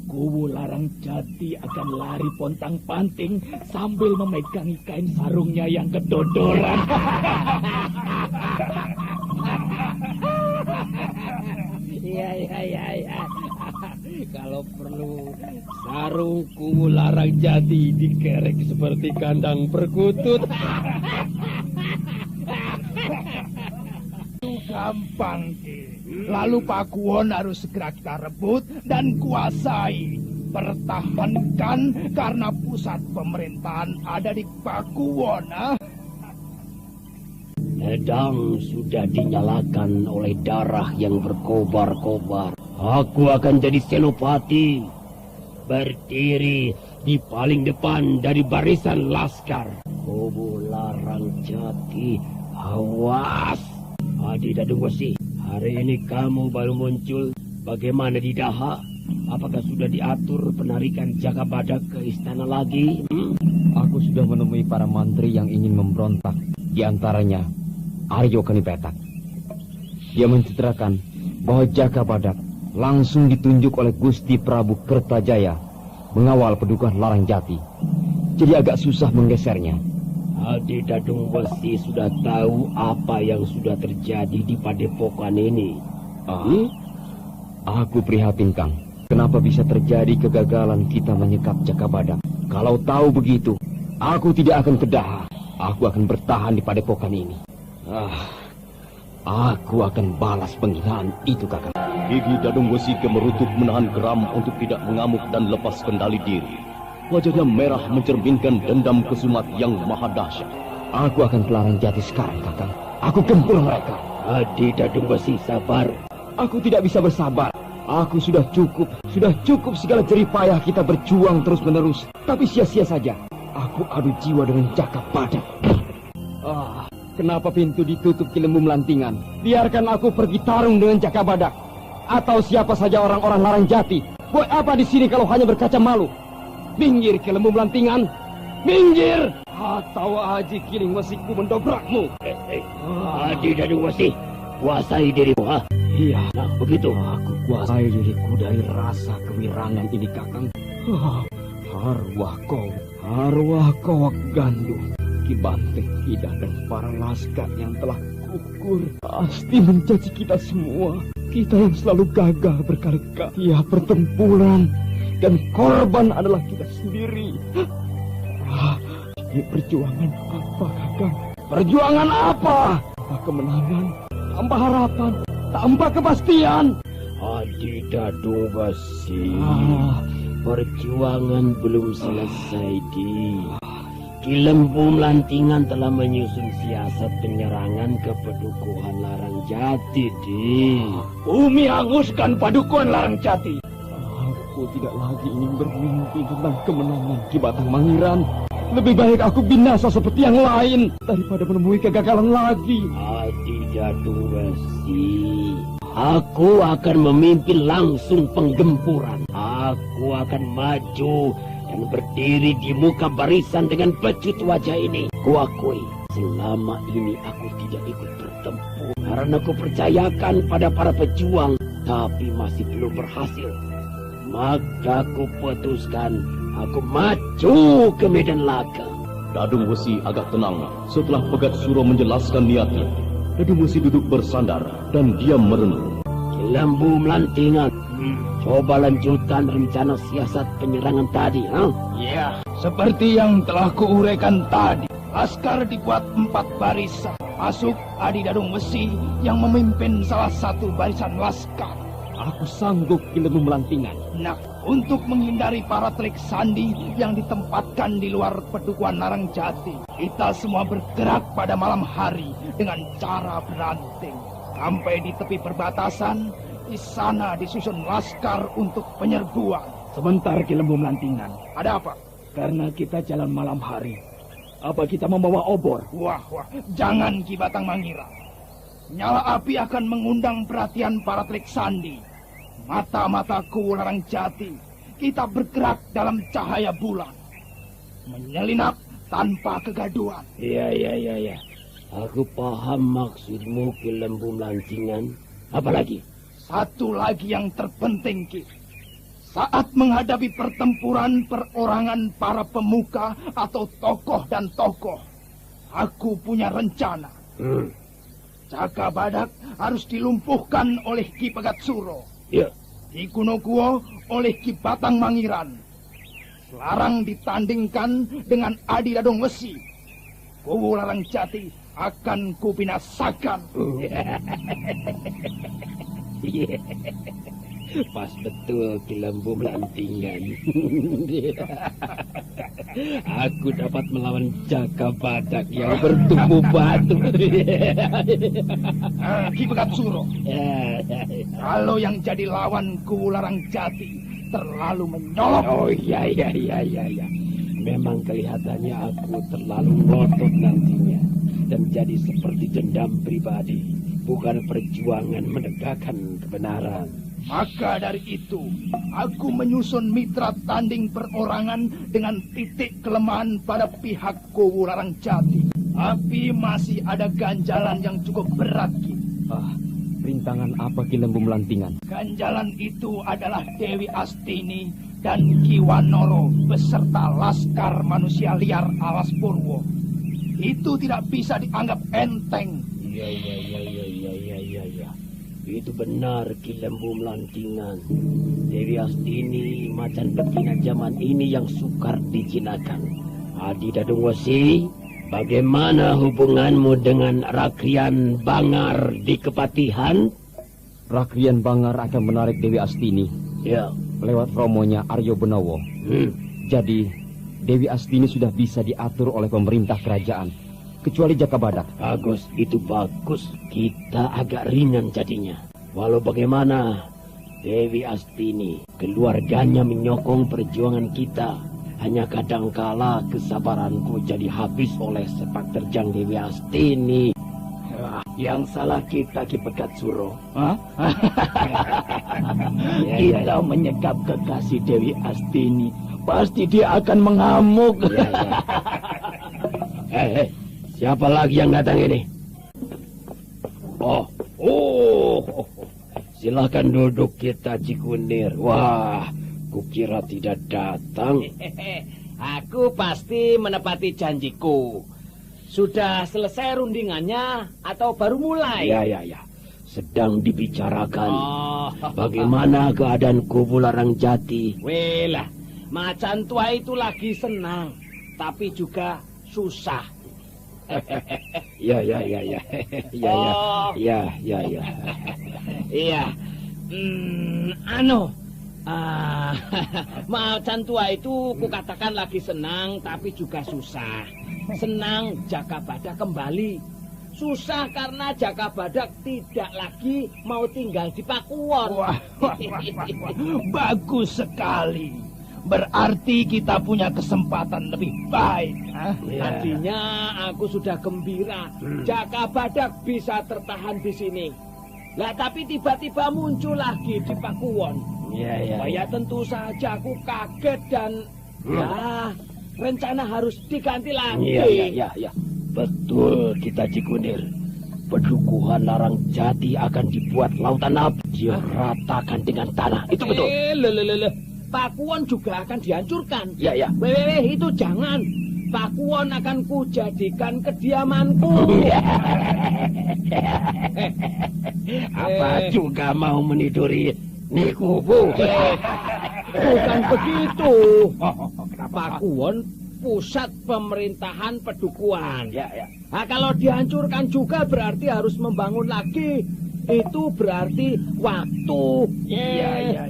Kubu Larang Jati akan lari pontang-panting sambil memegangi kain sarungnya yang kedodoran. Iya. Kalau perlu, sarung kubu Larang Jati dikerek seperti kandang perkutut. Gampang, Ki. Lalu Pakuwon harus segera kita rebut dan kuasai. Pertahankan karena pusat pemerintahan ada di Pakuwon. Pedang sudah dinyalakan oleh darah yang berkobar-kobar. Aku akan jadi senopati, berdiri di paling depan dari barisan laskar. Kubu Larang Jati, awas. Adi Dadung Wesi, hari ini kamu baru muncul. Bagaimana di Daha? Apakah sudah diatur penarikan Jaka Badak ke istana lagi? Aku sudah menemui para mantri yang ingin memberontak. Di antaranya Aryo Kanipetak. Dia menceritakan bahwa Jaka Badak langsung ditunjuk oleh Gusti Prabu Kertajaya mengawal Padukuhan Larangjati. Jadi agak susah menggesernya. Adi Dadung Besi sudah tahu apa yang sudah terjadi di padepokan ini. Aku prihatin, Kang. Kenapa bisa terjadi kegagalan kita menyekap Jaka Badak? Kalau tahu begitu, aku tidak akan kedah. Aku akan bertahan di padepokan ini. Aku akan balas penghinaan itu, Kakang. Gigi Dadung Besi kemerutuk menahan geram untuk tidak mengamuk dan lepas kendali diri. Wajahnya merah mencerminkan dendam kesumat yang maha dahsyat. Aku akan ke Larangjati sekarang, Kakang. Aku gempur mereka. Adi Dadung Besi, sabar. Aku tidak bisa bersabar. Aku sudah cukup segala jerih payah kita berjuang terus-menerus. Tapi sia-sia saja. Aku adu jiwa dengan Jaka Badak. Kenapa pintu ditutup Ki Lembu Melantingan? Biarkan aku pergi tarung dengan Jaka Badak. Atau siapa saja orang-orang Larangjati. Buat apa di sini kalau hanya berkaca malu? Minggir Ki Lembu Melantingan. Minggir! Atau Aji Kiling Wesiku mendobrakmu. Adi Dadung Besi, kuasai dirimu, ha? Iya, Nah, begitu. aku kuasai diriku dari rasa kewirangan ini, Kakang. Arwah kau Gandum, Ki Banteng Kidah dan para laskar yang telah gugur pasti mencaci kita semua. Kita yang selalu gagal berkali-kali tiap pertempuran, dan korban adalah kita sendiri. Ini perjuangan apa, Kakang? Perjuangan apa? Tanpa kemenangan, tanpa harapan, tanpa kepastian. Adi Dadung Besi, perjuangan belum selesai, Di. Ki Lembu Melantingan telah menyusun siasat penyerangan ke Padukuhan Larangjati, Di. Bumi hanguskan Padukuhan Larangjati. Aku tidak lagi ingin bermimpi tentang kemenangan Ki Batang Mangiran. Lebih baik aku binasa seperti yang lain daripada menemui kegagalan lagi. Adi Dadung Besi, aku akan memimpin langsung penggempuran. Aku akan maju dan berdiri di muka barisan dengan pecut wajah ini. Kuakui, selama ini aku tidak ikut bertempur karena aku percayakan pada para pejuang, tapi masih belum berhasil. Maka aku putuskan, aku maju ke medan laga. Dadung Besi agak tenang setelah Pegat Suro menjelaskan niatnya. Dadung Besi duduk bersandar dan diam merenung. Ki Lembu Melantingan, coba lanjutkan rencana siasat penyerangan tadi, ha? Ya, seperti yang telah kuuraikan tadi. Laskar dibuat 4 barisan. Masuk Adi Dadung Besi yang memimpin salah satu barisan laskar. Aku sanggup Ki Lembu Melantingan. Nah, untuk menghindari para telik sandi yang ditempatkan di luar Padukuhan Larangjati, kita semua bergerak pada malam hari dengan cara beranting. Sampai di tepi perbatasan, di sana disusun laskar untuk penyerbuan. Sebentar Ki Lembu Melantingan. Ada apa? Karena kita jalan malam hari. Apa kita membawa obor? Wah, jangan Ki Batang Mangira. Nyala api akan mengundang perhatian para telik sandi. Mata-mataku Larangjati, kita bergerak dalam cahaya bulan. Menyelinap tanpa kegaduhan. Iya. Aku paham maksudmu, Ki Lembu Melantingan. Apalagi? Satu lagi yang terpenting, Ki. Saat menghadapi pertempuran perorangan para pemuka atau tokoh dan tokoh, aku punya rencana. Jaka Badak harus dilumpuhkan oleh Ki Pegat Suro. Ya. Ki Kunokuo oleh Ki Batang Mangiran. Larang ditandingkan dengan Adi Dadung Besi. Kuwu Larangjati akan kubinasakan. Pas betul Ki Lembu Melantingan. Aku dapat melawan Jaka Badak yang bertubuh batu. Ki Pegat Suro, kalau yang jadi lawan Kuwu Larangjati terlalu menyolok. Oh iya. Memang kelihatannya aku terlalu ngotot nantinya dan jadi seperti dendam pribadi, bukan perjuangan menegakkan kebenaran. Maka dari itu, aku menyusun mitra tanding perorangan dengan titik kelemahan pada pihak Kuwu Larangjati. Tapi masih ada ganjalan yang cukup berat, Ki. Rintangan apa Ki Lembu Melantingan? Ganjalan itu adalah Dewi Astini dan Ki Wanoro beserta laskar manusia liar Alas Purwo. Itu tidak bisa dianggap enteng. Iya. Itu benar Ki Lembu Melantingan. Dewi Astini macan betina zaman ini yang sukar dijinakan. Adi Dadung Wesi, bagaimana hubunganmu dengan Rakrian Bangar di Kepatihan? Rakrian Bangar akan menarik Dewi Astini. Ya. Lewat romonya Aryo Benowo. Jadi, Dewi Astini sudah bisa diatur oleh pemerintah kerajaan. Kecuali Jaka Badak. Bagus, itu bagus. Kita agak ringan jadinya. Walau bagaimana, Dewi Astini, keluarganya menyokong perjuangan kita. Hanya kadangkala kesabaranku jadi habis oleh sepak terjang Dewi Astini. Yang salah kita Ki Pegat Suro. Kita menyekap kekasih Dewi Astini. Pasti dia akan mengamuk. Siapa lagi yang datang ini? Silahkan duduk kita Cikunir. Wah, kukira tidak datang. Aku pasti menepati janjiku. Sudah selesai rundingannya atau baru mulai? Ya. Sedang dibicarakan. Bagaimana keadaan kubu Larang Jati? Welah, macan tua itu lagi senang, tapi juga susah. Ya. Iya. Macan tua itu kukatakan lagi senang tapi juga susah. Senang Jaka Badak kembali. Susah karena Jaka Badak tidak lagi mau tinggal di Pakuwon. Wah. Bagus sekali. Berarti kita punya kesempatan lebih baik. Tadinya aku sudah gembira Jaka Badak bisa tertahan di sini. Lah tapi tiba-tiba muncul lagi di Pakuwon. Ya tentu saja aku kaget dan rencana harus diganti lagi. Iya. Betul kita Cikunir. Pedukuhan Larang Jati akan dibuat lautan api. Dia ratakan dengan tanah. Itu betul. Pakuwon juga akan dihancurkan. Ya. Itu jangan. Pakuwon akan kujadikan kediamanku. Apa juga mau meniduri Nikubu? Bukan begitu. Pakuwon pusat pemerintahan Pedukuhan. Ya. Nah, kalau dihancurkan juga berarti harus membangun lagi. Itu berarti waktu. Ya.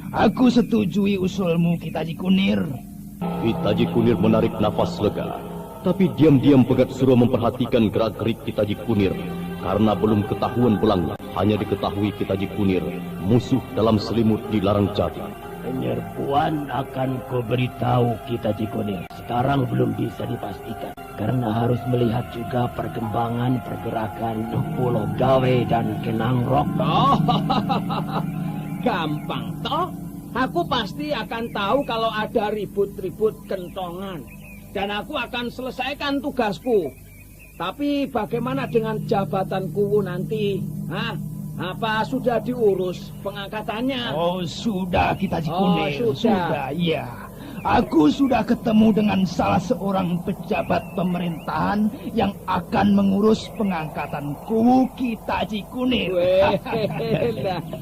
Aku setujui usulmu kita Cikunir. Kitaji Kunir menarik nafas lega. Tapi diam-diam Pegat Suro memperhatikan gerak-gerik Kitaji Kunir. Karena belum ketahuan belangnya, hanya diketahui Kitaji Kunir, musuh dalam selimut di Larang Jati. Penyerbuan akan kuberitahu kita Cikunir. Sekarang belum bisa dipastikan. Karena harus melihat juga perkembangan pergerakan Pulau Gawe dan Kenangrok. Gampang toh. Aku pasti akan tahu kalau ada ribut-ribut kentongan. Dan aku akan selesaikan tugasku. Tapi bagaimana dengan jabatan kuwu nanti? Apa sudah diurus pengangkatannya? Oh, sudah kita Cikunir. Sudah. Ya. Aku sudah ketemu dengan salah seorang pejabat pemerintahan yang akan mengurus pengangkatan kuwu kita Cikunir.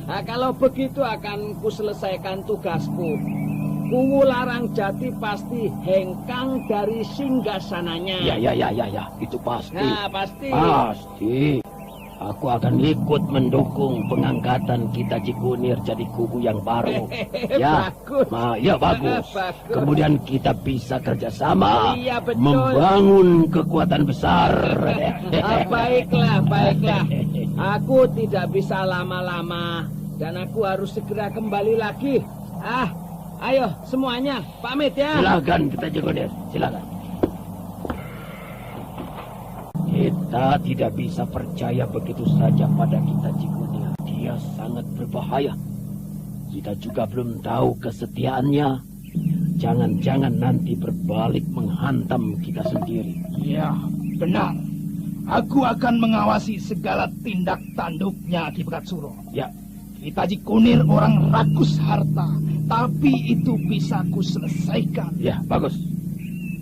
Nah, kalau begitu akan kuselesaikan tugasku. Kuwu Larang Jati pasti hengkang dari singgasananya. Ya. Itu pasti. Nah, pasti. Pasti. Aku akan ikut mendukung pengangkatan kita Cikunir jadi kubu yang baru. Bagus. Bagus. Kemudian kita bisa kerjasama betul. Membangun kekuatan besar. Baiklah. Aku tidak bisa lama-lama dan aku harus segera kembali lagi. Ayo semuanya pamit ya. Silakan kita Cikunir, silakan. Kita tidak bisa percaya begitu saja pada kita Cikunir. Dia sangat berbahaya. Kita juga belum tahu kesetiaannya. Jangan-jangan nanti berbalik menghantam kita sendiri. Ya, Benar. Aku akan mengawasi segala tindak tanduknya Ki Pegat Suro. Ya. Kita Kunir orang rakus harta, tapi itu bisa ku selesaikan. Ya, bagus.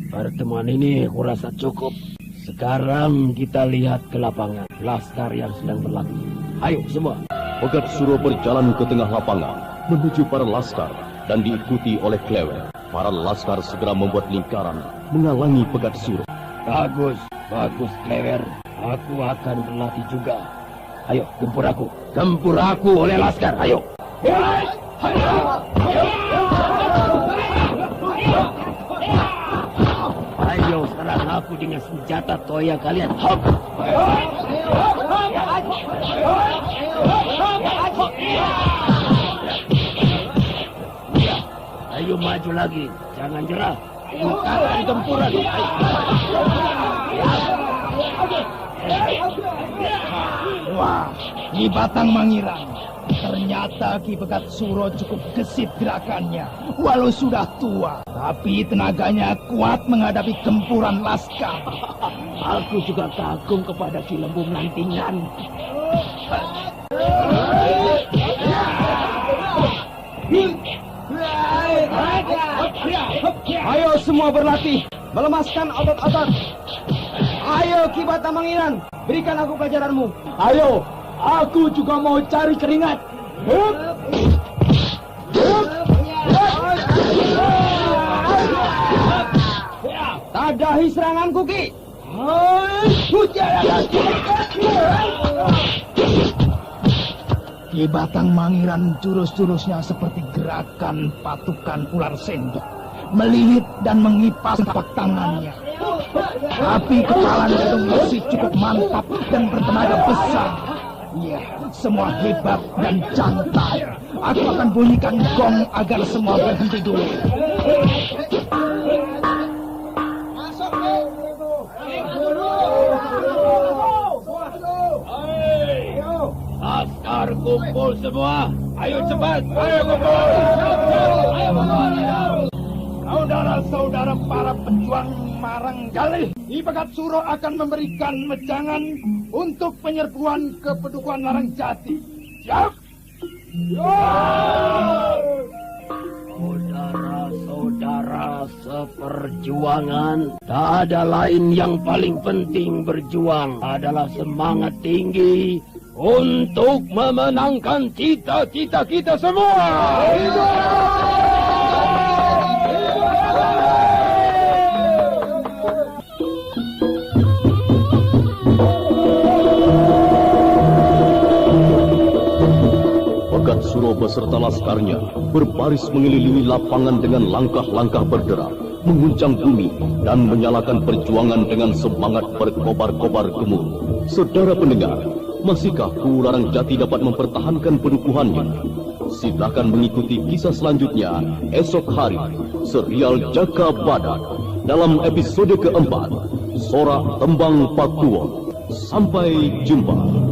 Pertemuan ini kurasa cukup. Sekarang kita lihat ke lapangan laskar yang sedang berlatih. Ayo semua. Pegat Suro berjalan ke tengah lapangan menuju para laskar dan diikuti oleh Klewer. Para laskar segera membuat lingkaran menghalangi Pegat Suro. Bagus, bagus Klewer. Aku akan berlatih juga. Ayo, gempur aku oleh laskar. Ayo. Ayo serang aku dengan senjata toya kalian. Hop. Ayo maju lagi, jangan jerah. Tingkatkan gempuran. Wah, Ki Batang Mangiran. Ternyata Ki Pegat Suro cukup gesit gerakannya. Walau sudah tua, tapi tenaganya kuat menghadapi gempuran laskar. Aku juga kagum kepada Ki Lembu Melantingan. Ayo semua berlatih, melemaskan otot-otot. Ayo Ki Batang Mangiran, berikan aku pelajaranmu. Ayo, aku juga mau cari keringat. Hup. Hup. Tadahi seranganku, Ki. Ki Batang Mangiran jurus-jurusnya seperti gerakan patukan ular sendok, melilit dan mengipas tapak tangannya. Tapi kepala Gedung Besi cukup mantap dan bertenaga besar. Ya, semua hebat dan jantan. Aku akan bunyikan gong agar semua berhenti dulu. Laskar kumpul semua. Ayo cepat. Ayo kumpul. Saudara-saudara para pejuang Maranggali, Ki Pegat Suro akan memberikan mejangan untuk penyerbuan ke Pedukuhan Larangjati. Siap? Saudara-saudara seperjuangan, tak ada lain yang paling penting berjuang adalah semangat tinggi untuk memenangkan cita-cita kita semua. Pegat Suro beserta laskarnya berbaris mengelilingi lapangan dengan langkah-langkah berderak, menguncang bumi dan menyalakan perjuangan dengan semangat berkobar-kobar gemuruh. Saudara pendengar, masihkah Ku Larangjati dapat mempertahankan pedukuhannya? Silakan mengikuti kisah selanjutnya esok hari, serial Jaka Badak dalam episode keempat, Sorak Tembang Pakuwon. Sampai jumpa.